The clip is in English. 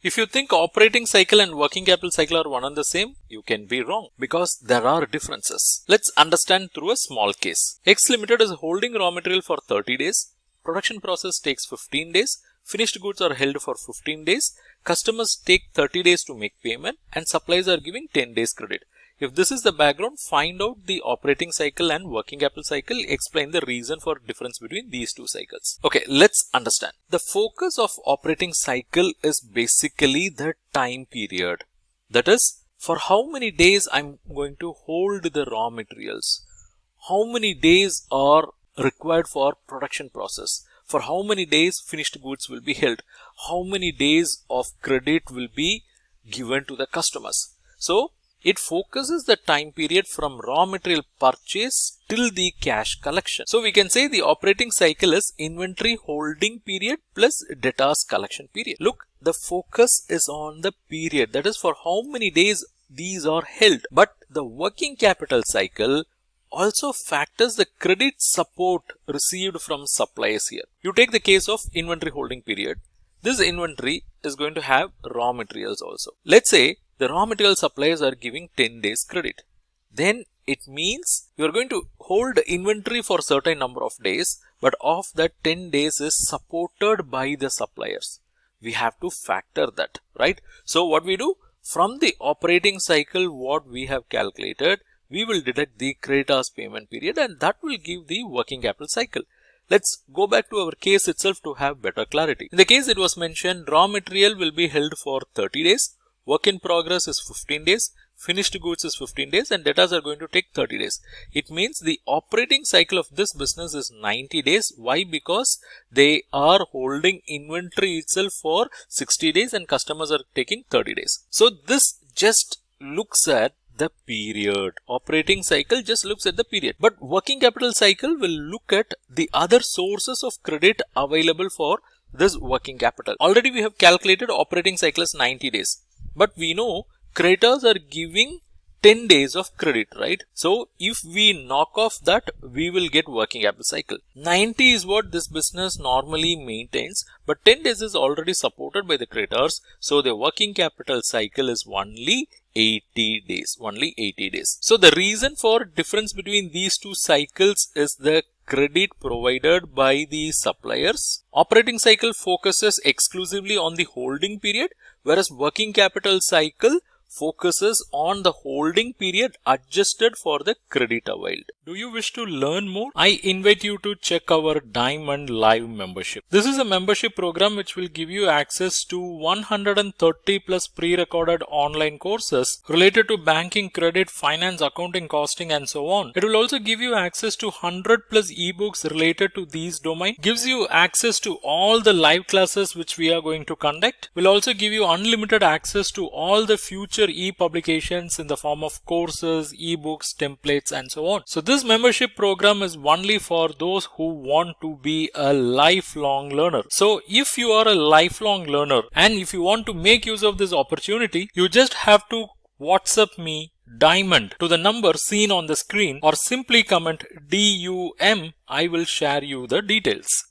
If you think operating cycle and working capital cycle are one and the same, you can be wrong because there are differences. Let's understand through a small case. X Limited is holding raw material for 30 days. Production process takes 15 days. Finished goods are held for 15 days. Customers take 30 days to make payment and suppliers are giving 10 days credit. If this is the background, find out the operating cycle and working capital cycle. Explain the reason for difference between these two cycles. Okay, let's understand. The focus of operating cycle is basically the time period. That is, for how many days I'm going to hold the raw materials. How many days are required for production process. For how many days finished goods will be held. How many days of credit will be given to the customers. So, it focuses the time period from raw material purchase till the cash collection. So we can say the operating cycle is inventory holding period plus debtors collection period. Look, the focus is on the period, that is for how many days these are held. But the working capital cycle also factors the credit support received from suppliers here. You take the case of inventory holding period. This inventory is going to have raw materials also. Let's say the raw material suppliers are giving 10 days credit. Then it means you are going to hold inventory for certain number of days, but of that 10 days is supported by the suppliers. We have to factor that, right? So what we do, from the operating cycle what we have calculated, we will deduct the creditors payment period and that will give the working capital cycle. Let's go back to our case itself to have better clarity. In the case it was mentioned, raw material will be held for 30 days. Work in progress is 15 days, finished goods is 15 days and debtors are going to take 30 days. It means the operating cycle of this business is 90 days. Why? Because they are holding inventory itself for 60 days and customers are taking 30 days. So this just looks at the period. Operating cycle just looks at the period. But working capital cycle will look at the other sources of credit available for this working capital. Already we have calculated operating cycle is 90 days. But we know creditors are giving 10 days of credit, right? So if we knock off that, we will get working capital cycle. 90 is what this business normally maintains, but 10 days is already supported by the creditors. So the working capital cycle is only 80 days. Only 80 days. So the reason for difference between these two cycles is the credit provided by the suppliers. Operating cycle focuses exclusively on the holding period, whereas working capital cycle focuses on the holding period adjusted for the credit availed. Do you wish to learn more? I invite you to check our Diamond Live membership. This is a membership program which will give you access to 130 plus pre-recorded online courses related to banking, credit, finance, accounting, costing and so on. It will also give you access to 100 plus ebooks related to these domains. Gives you access to all the live classes which we are going to conduct. Will also give you unlimited access to all the future e-publications in the form of courses, ebooks, templates and so on. So this membership program is only for those who want to be a lifelong learner. So if you are a lifelong learner and if you want to make use of this opportunity, you just have to WhatsApp me Diamond to the number seen on the screen or simply comment DUM. I will share you the details.